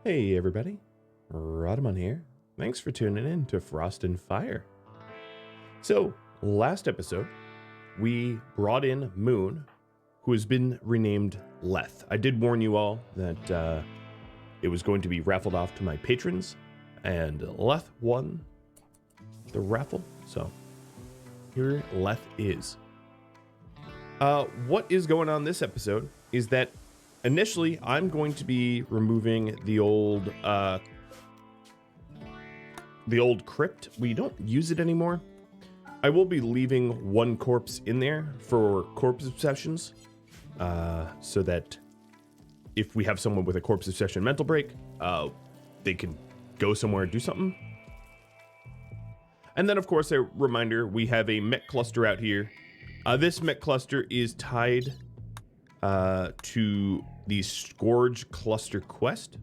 Hey everybody, Rhadamant here. Thanks for tuning in to Frost and Fire. So, last episode, we brought in Moon, who has been renamed Leth. I did warn you all that it was going to be raffled off to my patrons, and Leth won the raffle, so here Leth is. What is going on this episode is that initially, I'm going to be removing the old crypt. We don't use it anymore. I will be leaving one corpse in there for corpse obsessions, so that if we have someone with a corpse obsession mental break, they can go somewhere and do something. And then, of course, a reminder, we have a mech cluster out here. This mech cluster is tied to the Scourge Cluster quest,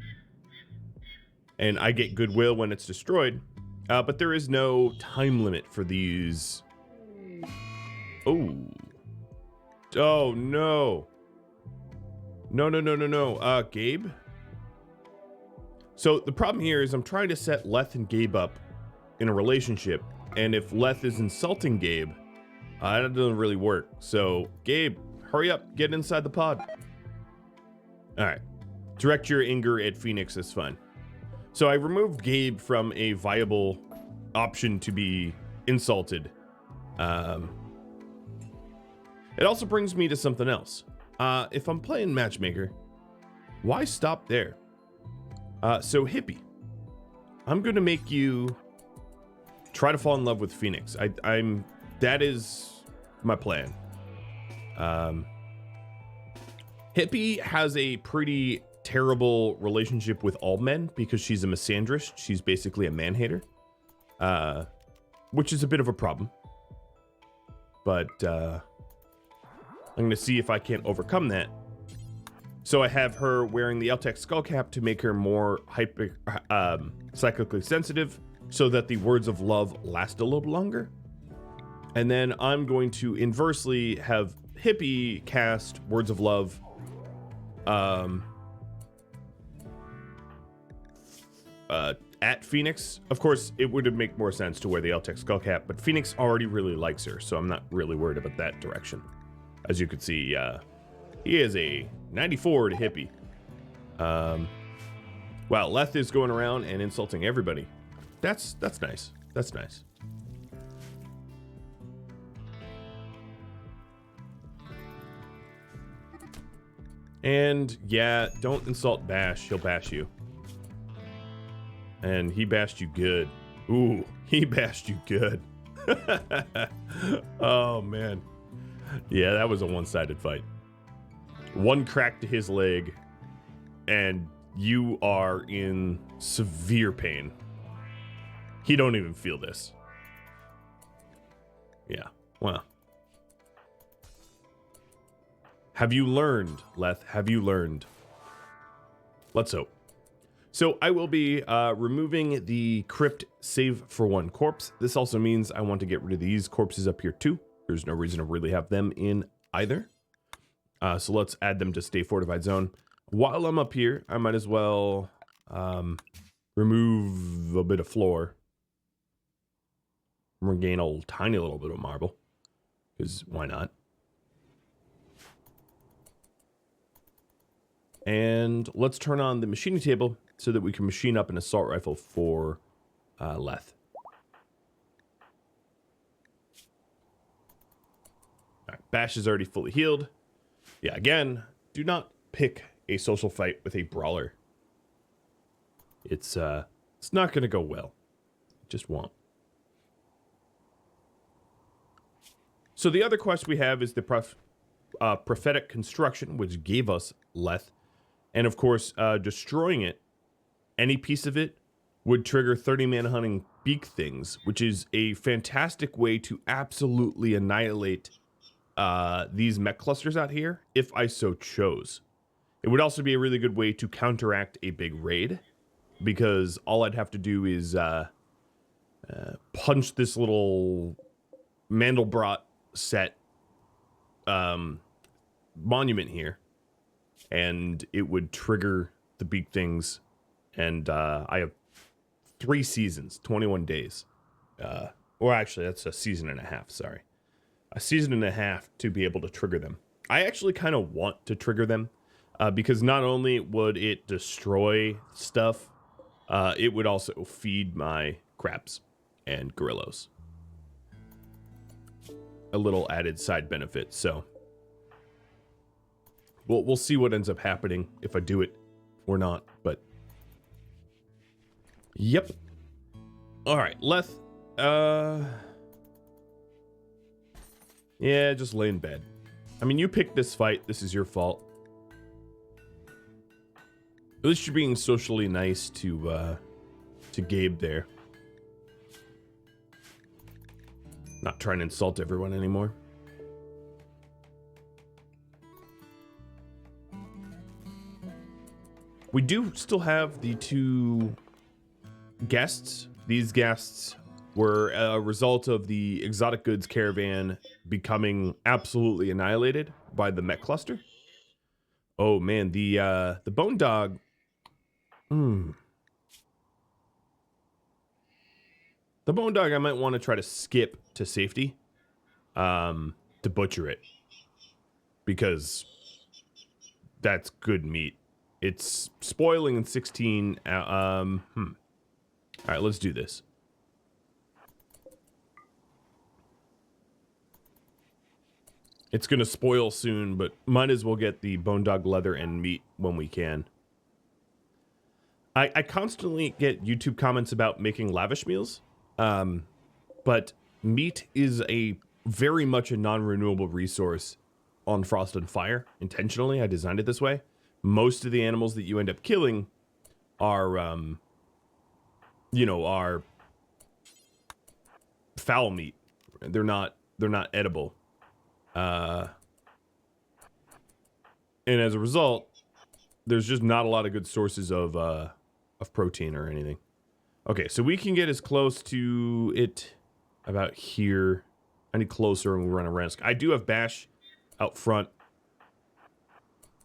and I get goodwill when it's destroyed, but there is no time limit for these. Oh no, Gabe. So the problem here is I'm trying to set Leth and Gabe up in a relationship, and if Leth is insulting Gabe, that doesn't really work. So Gabe, hurry up, get inside the pod. All right, direct your anger at Phoenix, that's fine. So I removed Gabe from a viable option to be insulted. It also brings me to something else. If I'm playing matchmaker, why stop there? So Hippie, I'm gonna make you try to fall in love with Phoenix. That is my plan. Hippie has a pretty terrible relationship with all men because she's a misandrist. She's basically a man-hater, which is a bit of a problem. But I'm going to see if I can't overcome that. So I have her wearing the Eltec skull cap to make her more psychically sensitive, so that the words of love last a little longer. And then I'm going to inversely have Hippie cast words of love at Phoenix. Of course, it would make more sense to wear the Eltec skull cap, but Phoenix already really likes her, so I'm not really worried about that direction. As you can see, he is a 94 to Hippie. Wow, Leth is going around and insulting everybody. That's nice. That's nice. And yeah, don't insult Bash. He'll bash you. And he bashed you good. Ooh, he bashed you good. Oh, man. Yeah, that was a one-sided fight. One crack to his leg, and you are in severe pain. He don't even feel this. Yeah, well. Have you learned, Leth? Have you learned? Let's hope. So I will be removing the crypt save for one corpse. This also means I want to get rid of these corpses up here too. There's no reason to really have them in either. So let's add them to stay fortified zone. While I'm up here, I might as well remove a bit of floor. Regain a tiny little bit of marble, because why not? And let's turn on the machining table so that we can machine up an assault rifle for Leth. All right, Bash is already fully healed. Yeah, again, do not pick a social fight with a brawler. It's not going to go well. It just won't. So the other quest we have is the prophetic construction, which gave us Leth. And of course, destroying it, any piece of it, would trigger 30-man hunting beak things, which is a fantastic way to absolutely annihilate these mech clusters out here, if I so chose. It would also be a really good way to counteract a big raid, because all I'd have to do is punch this little Mandelbrot set monument here, and it would trigger the beak things And I have 3 seasons, 21 days. Or actually, that's a season and a half, sorry. A season and a half to be able to trigger them. I actually kind of want to trigger them because not only would it destroy stuff, it would also feed my crabs and gorillos. A little added side benefit, so we'll see what ends up happening if I do it or not, but yep. All right, Leth. Yeah, just lay in bed. I mean, you picked this fight. This is your fault. At least you're being socially nice to Gabe there. Not trying to insult everyone anymore. We do still have the 2 guests. These guests were a result of the exotic goods caravan becoming absolutely annihilated by the mech cluster. Oh man, the bone dog. The bone dog I might want to try to skip to safety to butcher it, because that's good meat. It's spoiling in 16. All right, let's do this. It's gonna spoil soon, but might as well get the bone dog leather and meat when we can. I constantly get YouTube comments about making lavish meals, but meat is a very much a non-renewable resource on Frost and Fire. Intentionally, I designed it this way. Most of the animals that you end up killing are, are foul meat. They're not edible. And as a result, there's just not a lot of good sources of protein or anything. Okay, so we can get as close to it about here. Any closer and we run a risk. I do have Bash out front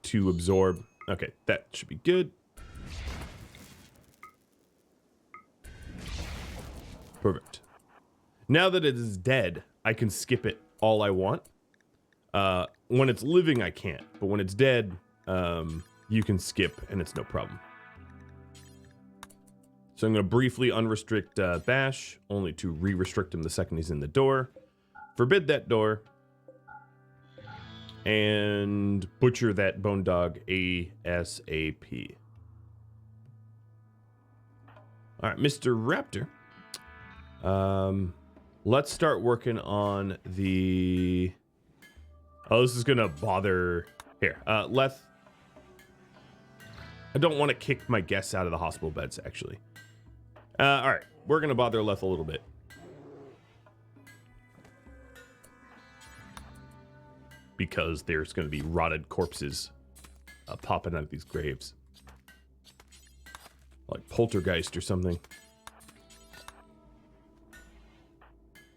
to absorb. Okay, that should be good. Perfect. Now that it is dead, I can skip it all I want. When it's living, I can't. But when it's dead, you can skip and it's no problem. So I'm going to briefly unrestrict Bash, only to re-restrict him the second he's in the door. Forbid that door. And butcher that bone dog ASAP. All right, Mr. Raptor. Let's start working on the... Oh, this is going to bother... Here, Leth. I don't want to kick my guests out of the hospital beds, actually. All right, we're going to bother Leth a little bit. Because there's going to be rotted corpses popping out of these graves. Like poltergeist or something.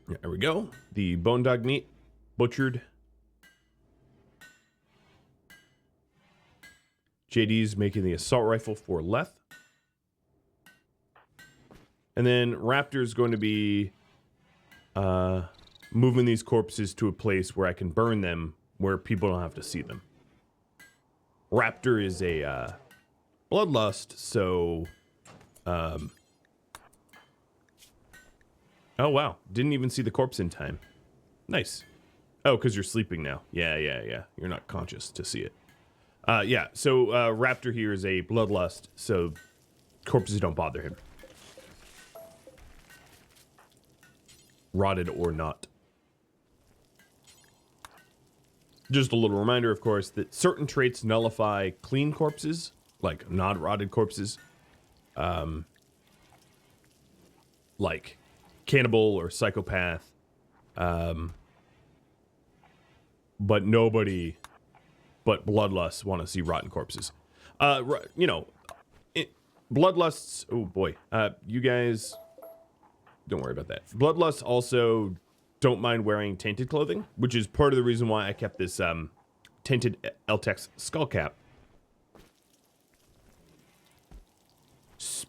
Yeah, there we go. The bone dog meat, butchered. JD's making the assault rifle for Leth. And then Raptor's going to be moving these corpses to a place where I can burn them, where people don't have to see them. Raptor is a bloodlust, so... Oh, wow. Didn't even see the corpse in time. Nice. Oh, because you're sleeping now. Yeah. You're not conscious to see it. Yeah, so Raptor here is a bloodlust, so corpses don't bother him. Rotted or not. Just a little reminder, of course, that certain traits nullify clean corpses, like non-rotted corpses. Like cannibal or psychopath. But nobody but bloodlusts want to see rotten corpses. Bloodlusts, oh boy. You guys, don't worry about that. Bloodlusts also don't mind wearing tainted clothing, which is part of the reason why I kept this tainted Eltex skull cap.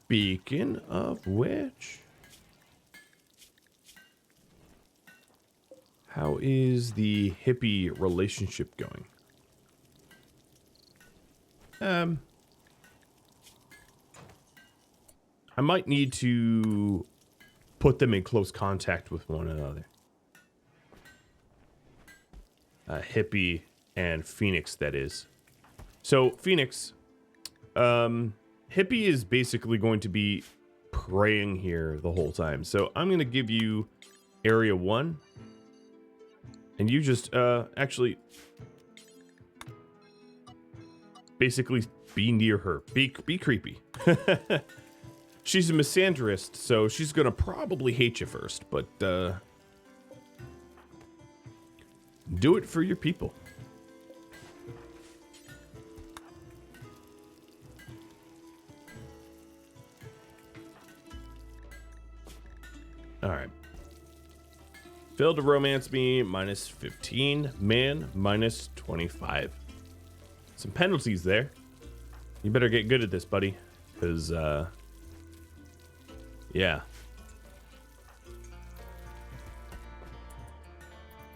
Speaking of which, how is the hippie relationship going? I might need to put them in close contact with one another. Hippie and Phoenix, that is. So, Phoenix, Hippie is basically going to be praying here the whole time. So, I'm going to give you Area 1. And you just, actually, basically be near her. Be creepy. She's a misandrist, so she's gonna probably hate you first, but, do it for your people. Alright. Failed to romance me, minus 15. Man, minus 25. Some penalties there. You better get good at this, buddy. Because, yeah.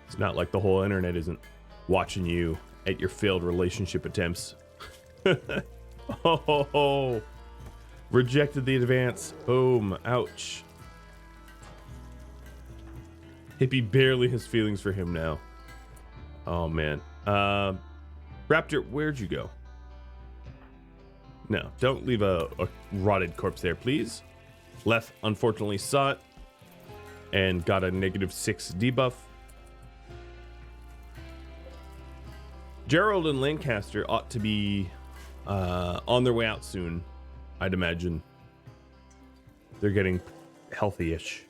It's not like the whole internet isn't watching you at your failed relationship attempts. Oh, rejected the advance. Boom. Ouch. Hippie barely has feelings for him now. Oh, man. Raptor, where'd you go? No, don't leave a rotted corpse there, please. Leth unfortunately saw it and got a -6 debuff. Gerald and Lancaster ought to be on their way out soon, I'd imagine. They're getting healthy-ish.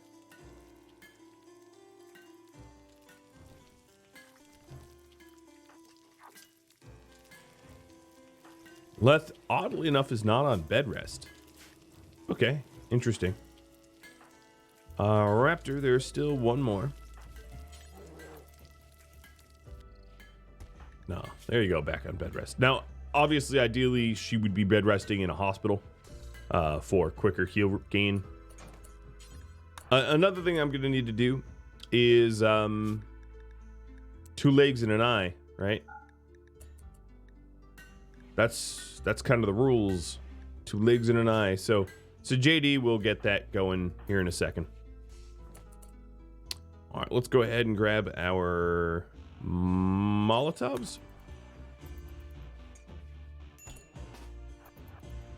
Leth, oddly enough, is not on bed rest. Okay, interesting. Raptor, there's still one more. No, there you go, back on bed rest. Now, obviously, ideally, she would be bed resting in a hospital for quicker heal gain. Another thing I'm going to need to do is 2 legs and an eye, right? That's kind of the rules. 2 legs and an eye. So JD will get that going here in a second. All right, let's go ahead and grab our Molotovs.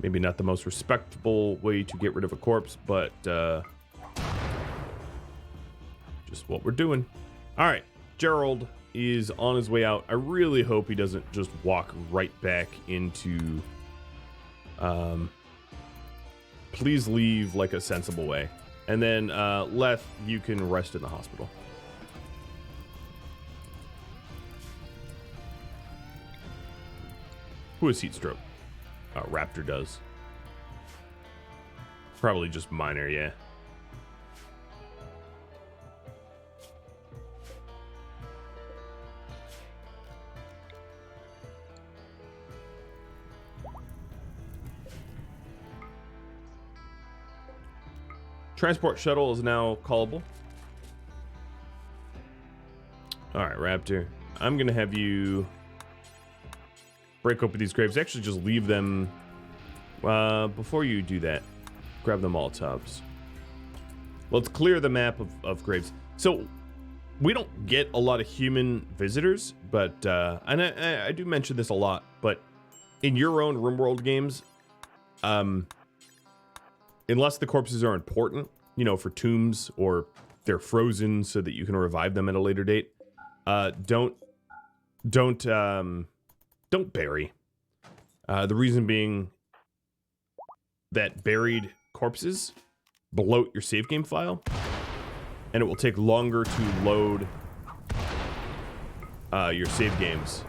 Maybe not the most respectable way to get rid of a corpse, but just what we're doing. All right, Gerald is on his way out. I really hope he doesn't just walk right back into... please leave like a sensible way. And then, Leth, you can rest in the hospital. Who has heat stroke? Raptor does. Probably just minor, yeah. Transport shuttle is now callable. All right, Raptor. I'm going to have you break open these graves. Actually, just leave them. Before you do that, grab the Molotovs. Let's clear the map of graves. So, we don't get a lot of human visitors, but, and I do mention this a lot, but in your own RimWorld games, unless the corpses are important, you know, for tombs or they're frozen so that you can revive them at a later date, don't bury. The reason being that buried corpses bloat your save game file, and it will take longer to load your save games.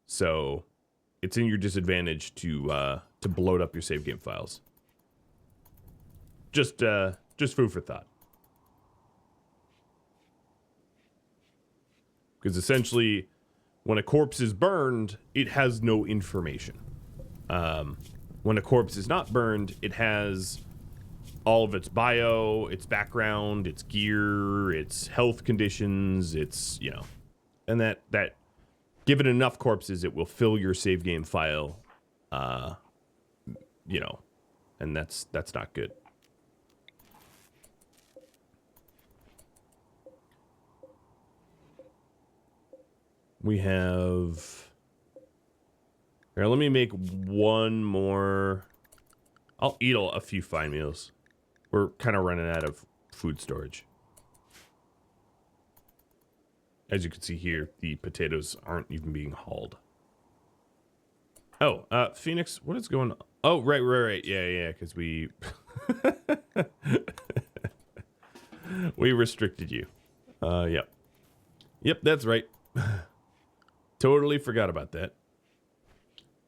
So it's in your disadvantage to bloat up your save game files. Just food for thought. Because essentially, when a corpse is burned, it has no information. when a corpse is not burned, it has all of its bio, its background, its gear, its health conditions, its, you know, and that given enough corpses, it will fill your save game file, you know, and that's not good. We have... Here, let me make one more... I'll eat a few fine meals. We're kind of running out of food storage. As you can see here, the potatoes aren't even being hauled. Oh, Phoenix, what is going on? Oh, right. Yeah, because we... we restricted you. Yep. Yep, that's right. Totally forgot about that.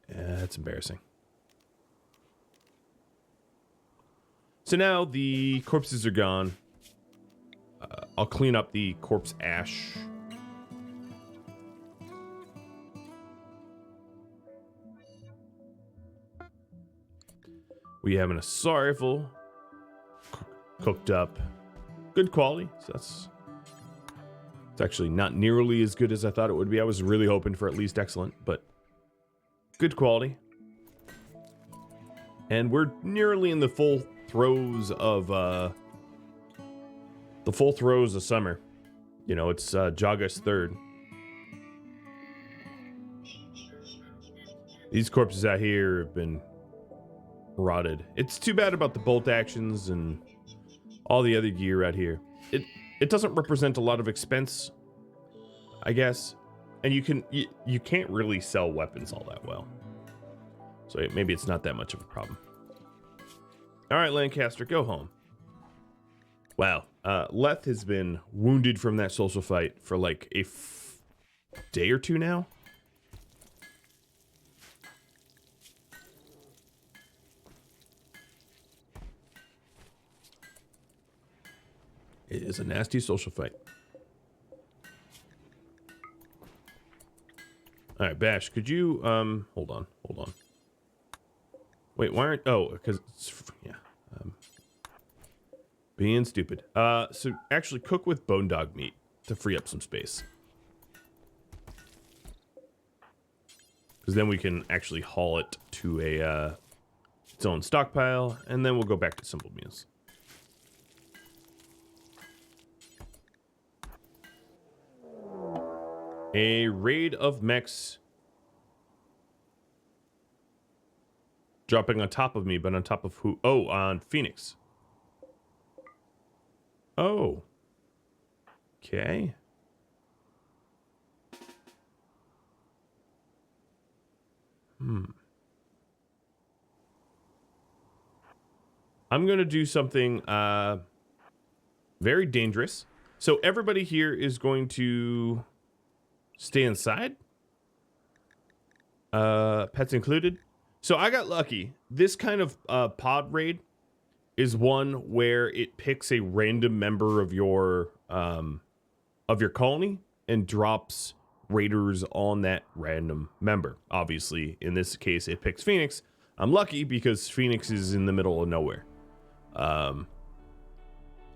Yeah, that's embarrassing. So now the corpses are gone. I'll clean up the corpse ash. We have an assault rifle. Cooked up. Good quality. So it's actually not nearly as good as I thought it would be. I was really hoping for at least excellent, but good quality. And we're nearly in the full throes of summer. You know, it's August 3rd. These corpses out here have been rotted. It's too bad about the bolt actions and all the other gear out here. It doesn't represent a lot of expense, I guess, and you can't really sell weapons all that well. So maybe it's not that much of a problem. All right, Lancaster, go home. Wow, Leth has been wounded from that social fight for like a day or two now. It is a nasty social fight. All right, Bash, could you, hold on. Wait, why aren't, oh, because, yeah, being stupid. So actually cook with bone dog meat to free up some space. Because then we can actually haul it to its own stockpile, and then we'll go back to simple meals. A raid of mechs dropping on top of me, but on top of who? Oh, on Phoenix. Oh. Okay. I'm going to do something very dangerous. So everybody here is going to stay inside. Pets included. So I got lucky. This kind of pod raid is one where it picks a random member of your colony and drops raiders on that random member. Obviously, in this case, it picks Phoenix. I'm lucky because Phoenix is in the middle of nowhere.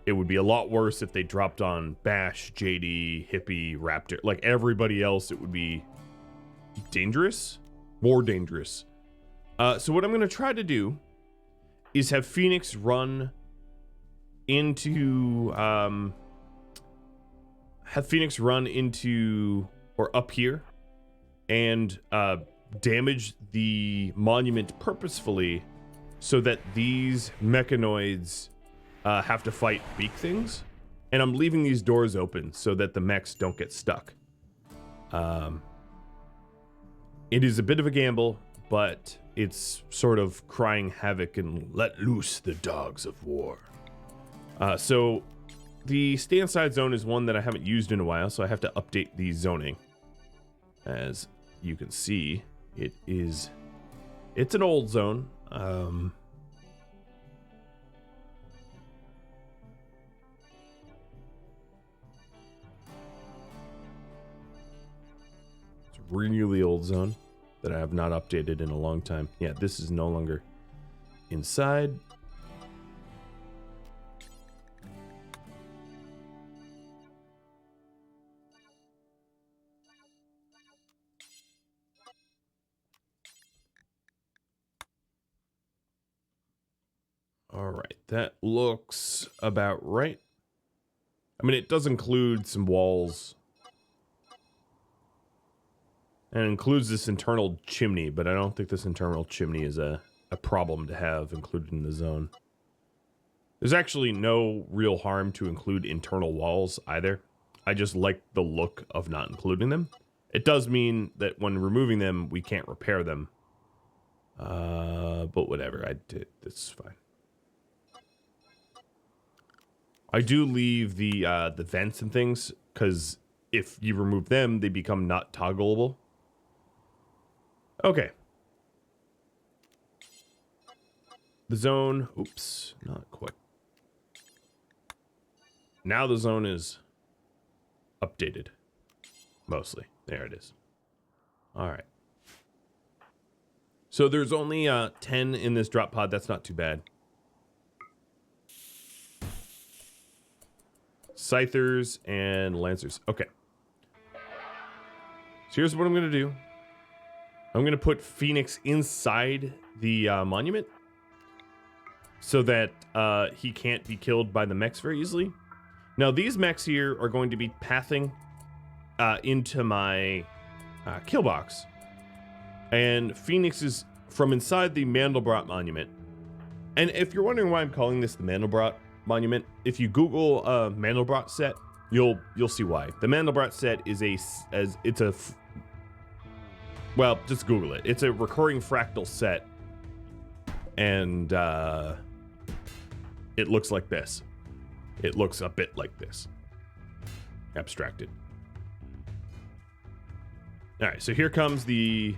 It would be a lot worse if they dropped on Bash, JD, Hippie, Raptor. Like everybody else, it would be dangerous. More dangerous. So what I'm going to try to do is have Phoenix run into... or up here and damage the monument purposefully so that these mechanoids have to fight beak things. And I'm leaving these doors open so that the mechs don't get stuck. It is a bit of a gamble, but it's sort of crying havoc and let loose the dogs of war. So the stay inside zone is one that I haven't used in a while, so I have to update the zoning. As you can see, it's an old zone. It's a really old zone that I have not updated in a long time. Yeah, this is no longer inside. All right, that looks about right. I mean, it does include some walls. And it includes this internal chimney, but I don't think this internal chimney is a problem to have included in the zone. There's actually no real harm to include internal walls either. I just like the look of not including them. It does mean that when removing them, we can't repair them. But whatever, it's fine. I do leave the vents and things, because if you remove them, they become not toggleable. Okay. The zone, oops, not quite. Now the zone is updated. Mostly. There it is. All right. So there's only 10 in this drop pod. That's not too bad. Scythers and Lancers. Okay. So here's what I'm going to do. I'm going to put Phoenix inside the monument so that he can't be killed by the mechs very easily. Now, these mechs here are going to be pathing into my kill box. And Phoenix is from inside the Mandelbrot monument. And if you're wondering why I'm calling this the Mandelbrot monument, if you Google Mandelbrot set, you'll see why. The Mandelbrot set is well, just Google it. It's a recurring fractal set, and it looks like this. It looks a bit like this, abstracted. All right, so here comes the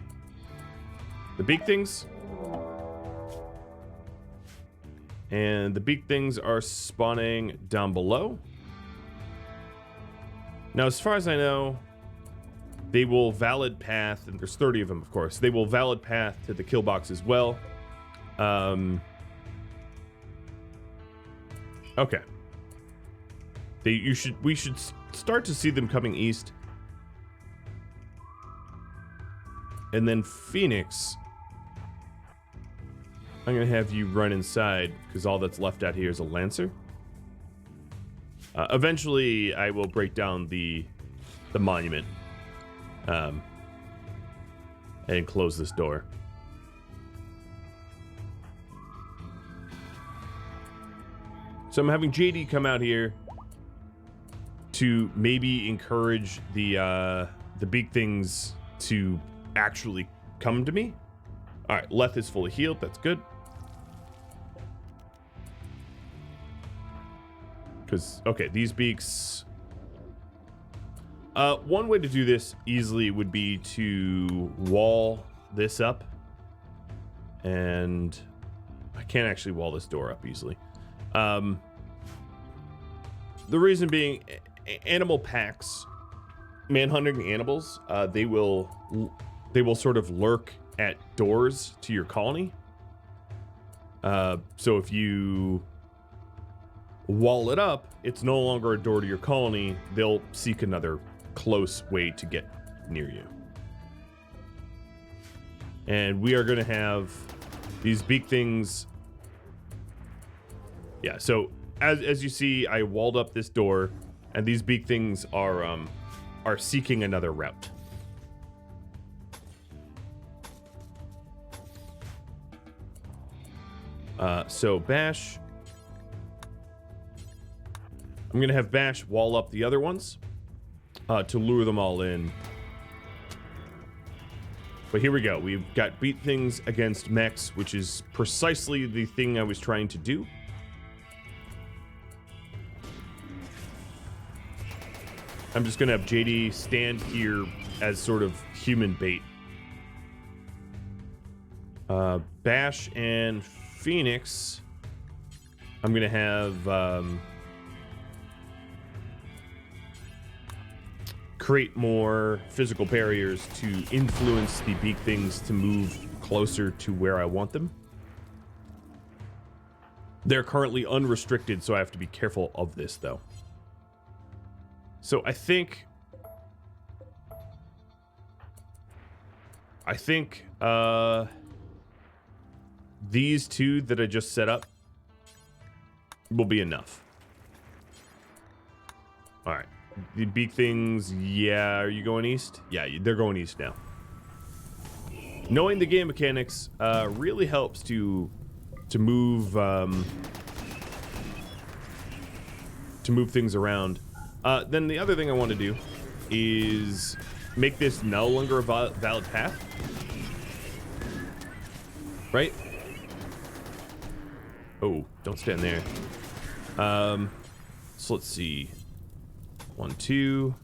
big things. And the big things are spawning down below. Now, as far as I know, they will valid path, and there's 30 of them, of course. They will valid path to the kill box as well. Okay. We should start to see them coming east. And then Phoenix, I'm going to have you run inside, because all that's left out here is a Lancer. Eventually, I will break down the monument and close this door. So I'm having JD come out here to maybe encourage the big things to actually come to me. All right, Leth is fully healed. That's good. Because, okay, these beaks... one way to do this easily would be to wall this up. And I can't actually wall this door up easily. The reason being, animal packs, manhunting animals, they will sort of lurk at doors to your colony. So if you wall it up, it's no longer a door to your colony. They'll seek another close way to get near you. And we are going to have these big things. Yeah, so as you see, I walled up this door, and these big things are seeking another route. So Bash, I'm going to have Bash wall up the other ones to lure them all in. But here we go. We've got beat things against mechs, which is precisely the thing I was trying to do. I'm just going to have JD stand here as sort of human bait. Bash and Phoenix, I'm going to have create more physical barriers to influence the big things to move closer to where I want them. They're currently unrestricted, so I have to be careful of this, though. So I think these two that I just set up will be enough. All right. The big things, yeah. Are you going east? Yeah, they're going east now. Knowing the game mechanics really helps to move things around. Then the other thing I want to do is make this no longer a valid path. Right? Oh, don't stand there. So let's see. 1, 2.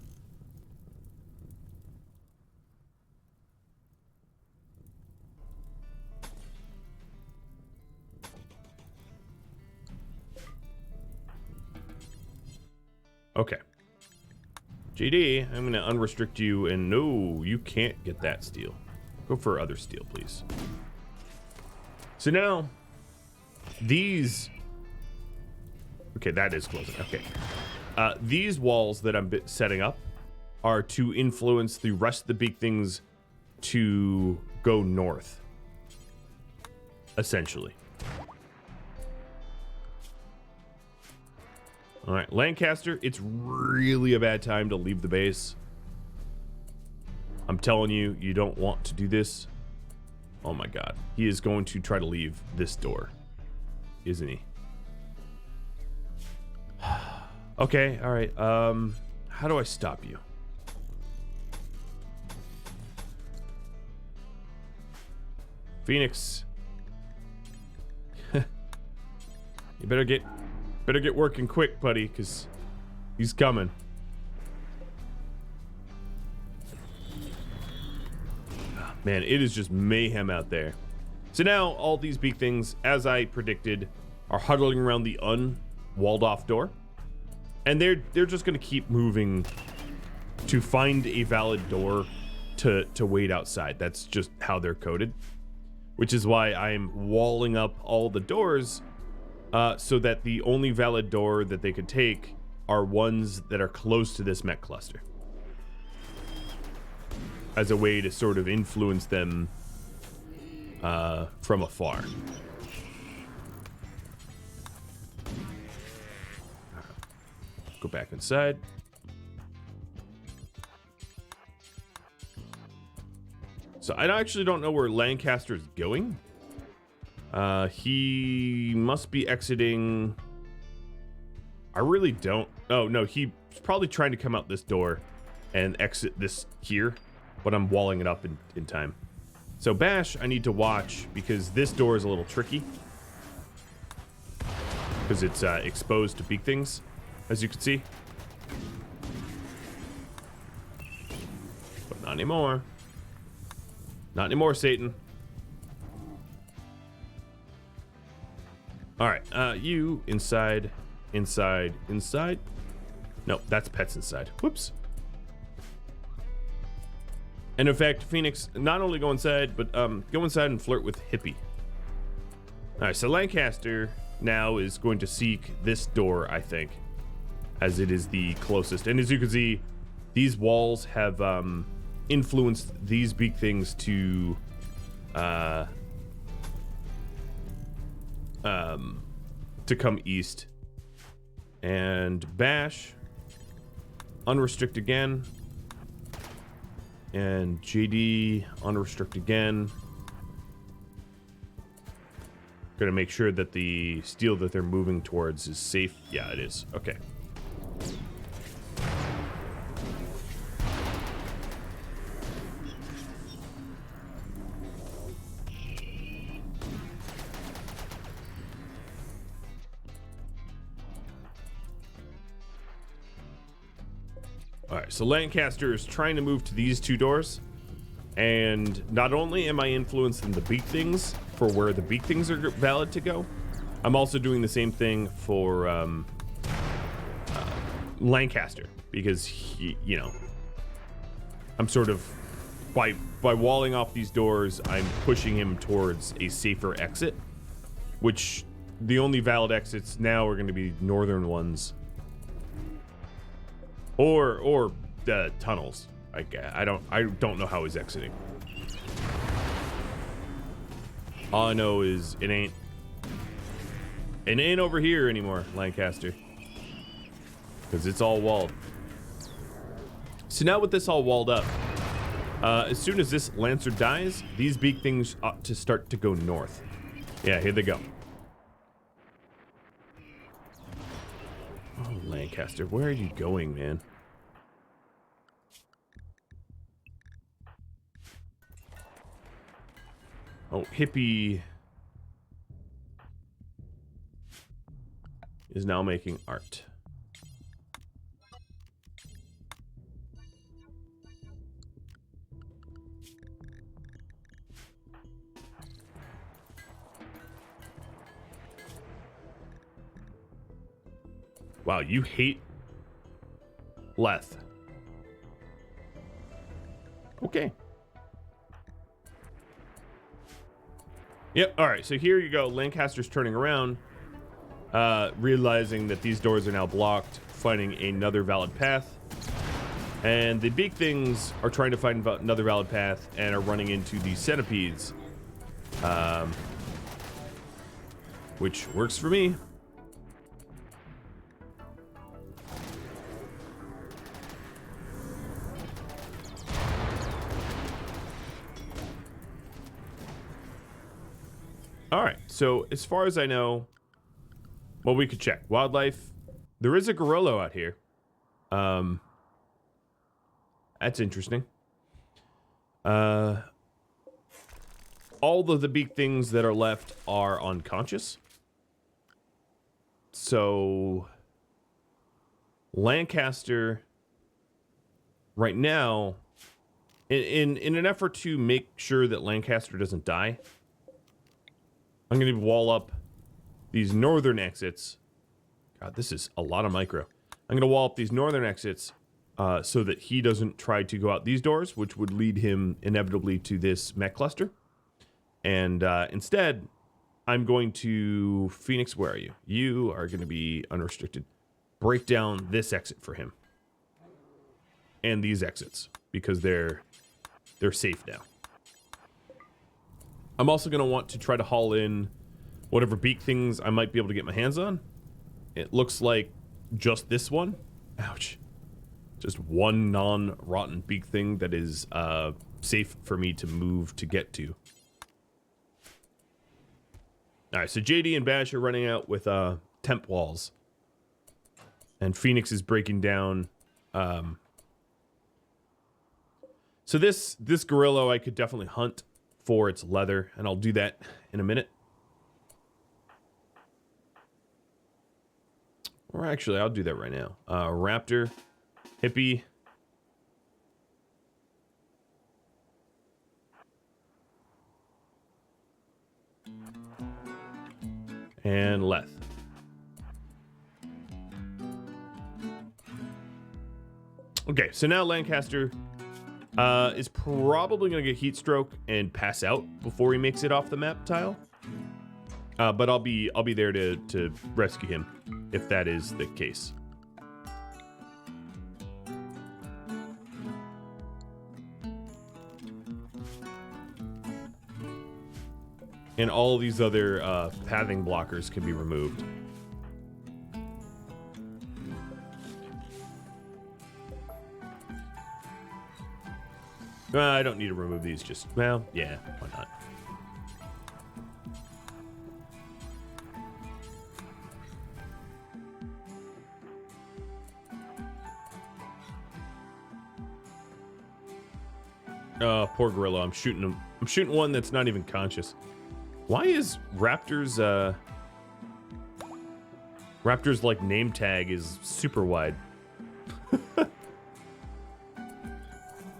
Okay. JD, I'm going to unrestrict you, and no, you can't get that steel. Go for other steel, please. So now, these... Okay, that is closing. Okay. These walls that I'm setting up are to influence the rest of the big things to go north, essentially. All right, Lancaster, it's really a bad time to leave the base. I'm telling you, you don't want to do this. Oh my God, he is going to try to leave this door, isn't he? Okay, all right. How do I stop you? Phoenix. You better get working quick, buddy, because he's coming. Oh, man, it is just mayhem out there. So now all these big things, as I predicted, are huddling around the unwalled off door. And they're just going to keep moving to find a valid door to wait outside. That's just how they're coded, which is why I'm walling up all the doors so that the only valid door that they could take are ones that are close to this mech cluster, as a way to sort of influence them from afar. Go back inside. So I actually don't know where Lancaster is going. He must be exiting. I really don't. Oh no, he's probably trying to come out this door and exit this here, but I'm walling it up in time. So Bash, I need to watch because this door is a little tricky because it's exposed to big things, as you can see. But not anymore. Not anymore, Satan. All right, you inside. Nope, that's pets inside. Whoops. And in fact, Phoenix, not only go inside, but go inside and flirt with Hippie. All right, so Lancaster now is going to seek this door, I think, as it is the closest. And as you can see, these walls have influenced these big things to come east. And Bash, unrestrict again. And JD, unrestrict again. Gonna make sure that the steel that they're moving towards is safe. Yeah, it is. Okay. All right, so Lancaster is trying to move to these two doors, and not only am I influencing the beak things for where the beak things are valid to go, I'm also doing the same thing for Lancaster, because he, you know, I'm sort of by walling off these doors, I'm pushing him towards a safer exit, which the only valid exits now are going to be northern ones, or tunnels. I don't know how he's exiting. All I know is it ain't over here anymore, Lancaster, because it's all walled. So now with this all walled up, as soon as this Lancer dies, these big things ought to start to go north. Yeah, here they go. Oh, Lancaster, where are you going, man? Oh, Hippie is now making art. Wow, you hate Leth. Okay. Yep, alright, so here you go. Lancaster's turning around, realizing that these doors are now blocked, finding another valid path. And the big things are trying to find another valid path and are running into the centipedes. Which works for me. Alright, so as far as I know, well, we could check. Wildlife. There is a gorilla out here. That's interesting. All of the big things that are left are unconscious. So Lancaster right now, in an effort to make sure that Lancaster doesn't die, I'm going to wall up these northern exits. God, this is a lot of micro. I'm going to wall up these northern exits so that he doesn't try to go out these doors, which would lead him inevitably to this mech cluster. And instead, I'm going to... Phoenix, where are you? You are going to be unrestricted. Break down this exit for him. And these exits, because they're safe now. I'm also going to want to try to haul in whatever beak things I might be able to get my hands on. It looks like just this one. Ouch. Just one non-rotten beak thing that is safe for me to move to get to. Alright, so JD and Bash are running out with temp walls. And Phoenix is breaking down... So this gorilla I could definitely hunt for its leather, and I'll do that in a minute. Or actually, I'll do that right now. Raptor, Hippie. And Leth. Okay, so now Lancaster is probably going to get heat stroke and pass out before he makes it off the map tile. But I'll be there to rescue him if that is the case. And all these other pathing blockers can be removed. I don't need to remove these, just, well, yeah, why not? Oh, poor gorilla. I'm shooting him. I'm shooting one that's not even conscious. Why is Raptor's like name tag is super wide?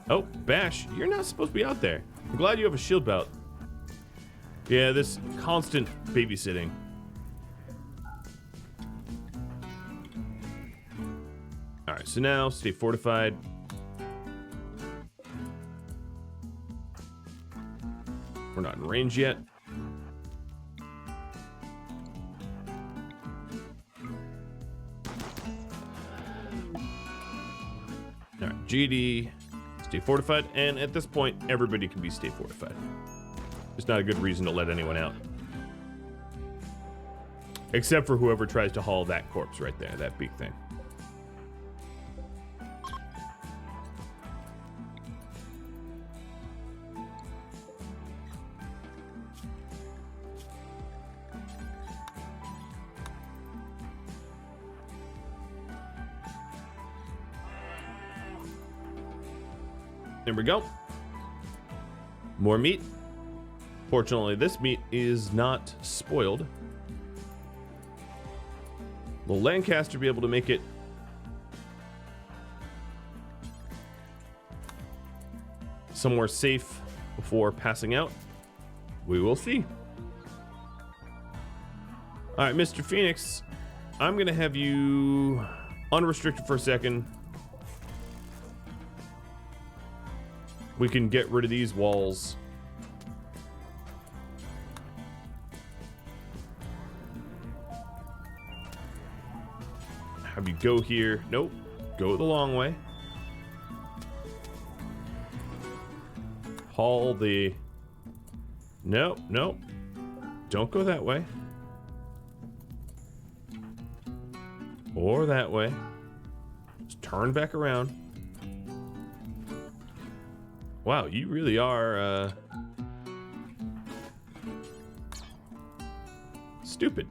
Oh, Bash, you're not supposed to be out there. I'm glad you have a shield belt. Yeah, this constant babysitting. Alright, so now stay fortified. We're not in range yet. GD, stay fortified, and at this point, everybody can be stay fortified. It's not a good reason to let anyone out. Except for whoever tries to haul that corpse right there, that big thing. There we go. More meat. Fortunately, this meat is not spoiled. Will Lancaster be able to make it somewhere safe before passing out? We will see. All right, Mr. Phoenix, I'm going to have you unrestricted for a second. We can get rid of these walls. Have you go here? Nope. Go the long way. Haul the... Nope, nope. Don't go that way. Or that way. Just turn back around. Wow, you really are, stupid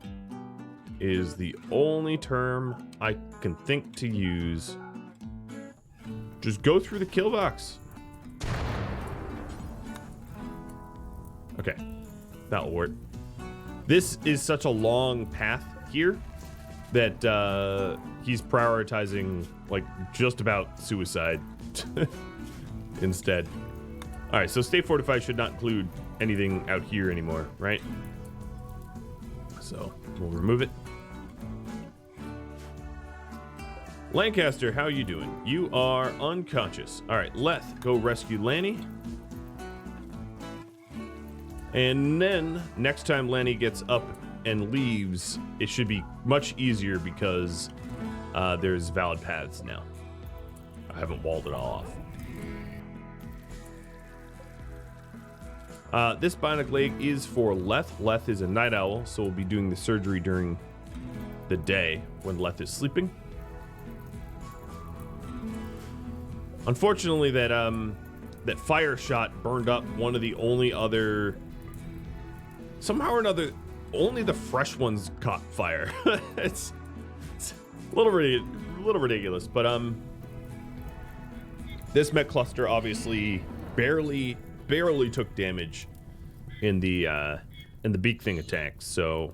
is the only term I can think to use. Just go through the kill box. Okay, that'll work. This is such a long path here that he's prioritizing like just about suicide instead. All right, so stay fortified should not include anything out here anymore, right? So we'll remove it. Lancaster, how you doing? You are unconscious. All right, Leth, go rescue Lanny. And then next time Lanny gets up and leaves, it should be much easier because there's valid paths now. I haven't walled it all off. This bionic leg is for Leth. Leth is a night owl, so we'll be doing the surgery during the day when Leth is sleeping. Unfortunately, that fire shot burned up one of the only other... Somehow or another, only the fresh ones caught fire. it's a little ridiculous, but this mech cluster obviously barely took damage in the beak thing attack, so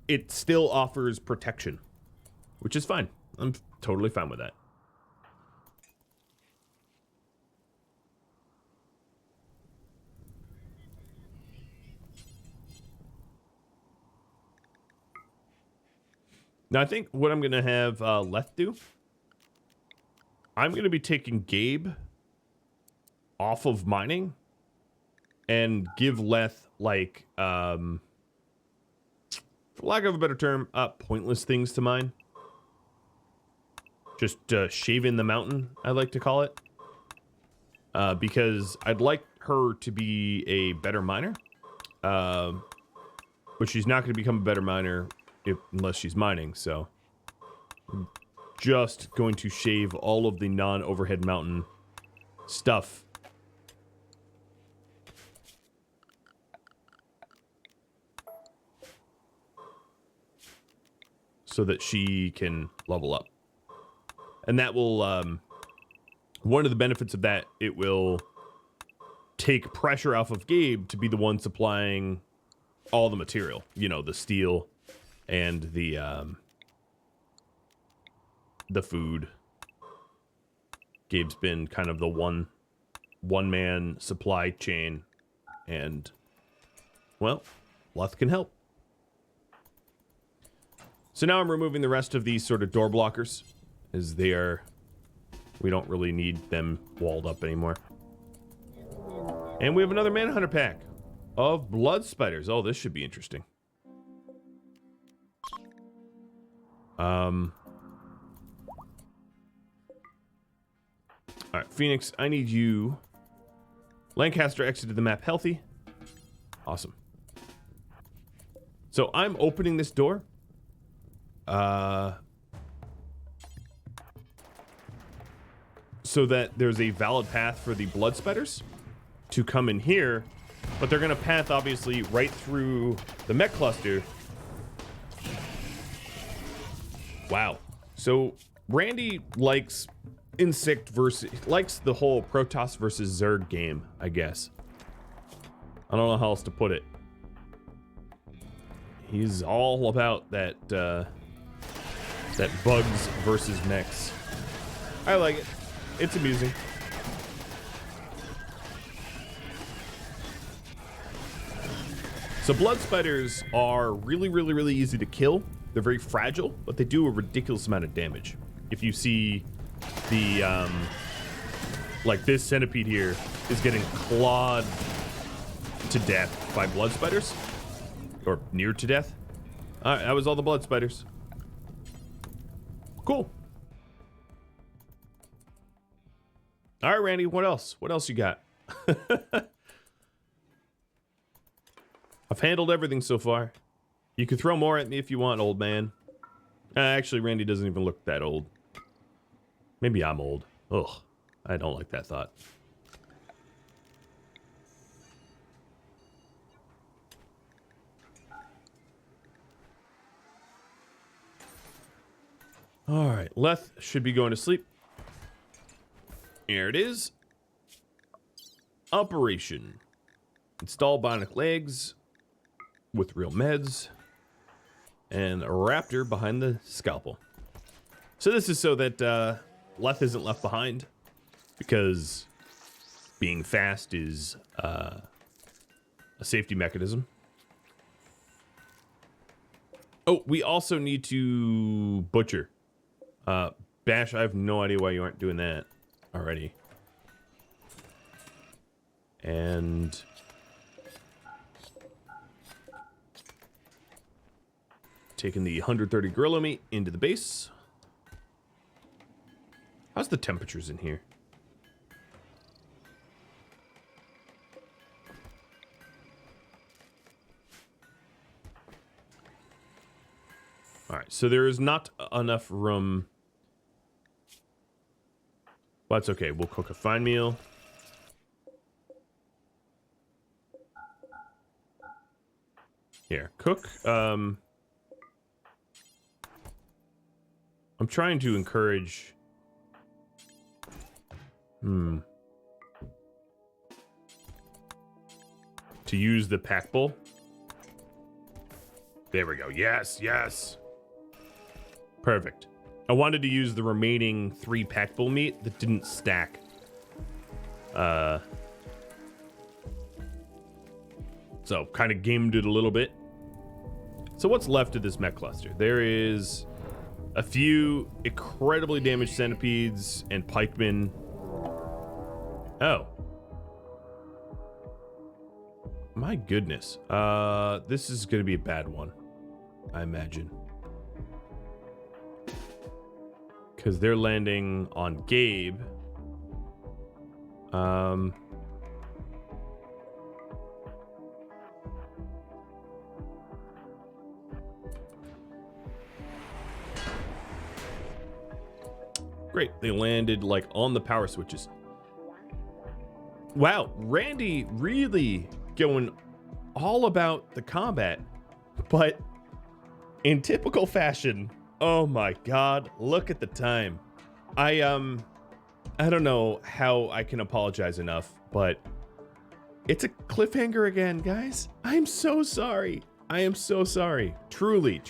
it still offers protection, which is fine. I'm totally fine with that. Now I think what I'm gonna have Leth do, I'm going to be taking Gabe off of mining and give Leth, like, for lack of a better term, pointless things to mine. Just shaving the mountain, I like to call it. Because I'd like her to be a better miner. But she's not going to become a better miner unless she's mining, so... Just going to shave all of the non-overhead mountain stuff. So that she can level up. And that will, one of the benefits of that, it will take pressure off of Gabe to be the one supplying all the material. You know, the steel and the food. Gabe's been kind of the one-man supply chain, and, well, Leth can help. So now I'm removing the rest of these sort of door blockers, as they are, we don't really need them walled up anymore. And we have another Manhunter pack of blood spiders. Oh, this should be interesting. All right, Phoenix, I need you. Lancaster exited the map healthy. Awesome. So I'm opening this door. So that there's a valid path for the blood spatters to come in here, but they're gonna path obviously right through the mech cluster. Wow. So Randy likes likes the whole Protoss versus Zerg game, I guess. I don't know how else to put it. He's all about that that bugs versus mechs. I like it. It's amusing. So blood spiders are really easy to kill. They're very fragile, but they do a ridiculous amount of damage. If you see the like this centipede here is getting clawed to death by blood spiders, or near to death. All right, that was all the blood spiders. Cool. All right, Randy, what else? What else you got? I've handled everything so far. You can throw more at me if you want, old man. Actually, Randy doesn't even look that old. Maybe I'm old. Ugh, I don't like that thought. All right, Leth should be going to sleep. Here it is. Operation. Install bionic legs with real meds and a raptor behind the scalpel. So this is so that Leth isn't left behind, because being fast is a safety mechanism. Oh, we also need to butcher. Bash, I have no idea why you aren't doing that already. And taking the 130 gorilla meat into the base. How's the temperatures in here? All right, so there is not enough room. Well, that's okay. We'll cook a fine meal. Here, cook. I'm trying to encourage. To use the pack bowl. There we go. Yes, yes. Perfect. I wanted to use the remaining 3 pack bowl meat that didn't stack. So kind of gamed it a little bit. So what's left of this mech cluster? There is a few incredibly damaged centipedes and pikemen. Oh. My goodness. This is going to be a bad one, I imagine. Because they're landing on Gabe. Great. They landed like on the power switches. Wow, Randy really going all about the combat, but in typical fashion. Oh my God, look at the time. I don't know how I can apologize enough, but it's a cliffhanger again, guys. I'm so sorry. I am so sorry. Truly.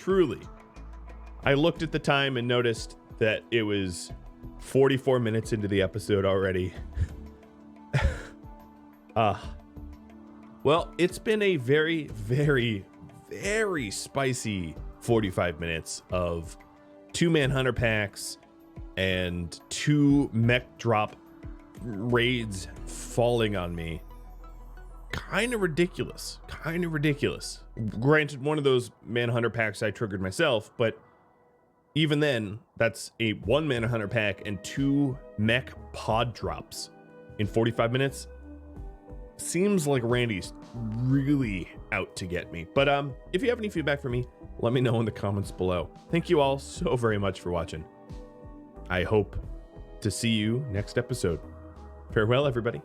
I looked at the time and noticed that it was 44 minutes into the episode already. Well, it's been a very spicy 45 minutes of 2 Manhunter packs and 2 mech drop raids falling on me. Kind of ridiculous. Granted, one of those Manhunter packs I triggered myself, but even then, that's a 1 mana hunter pack and 2 mech pod drops in 45 minutes. Seems like Randy's really out to get me. But if you have any feedback for me, let me know in the comments below. Thank you all so very much for watching. I hope to see you next episode. Farewell, everybody.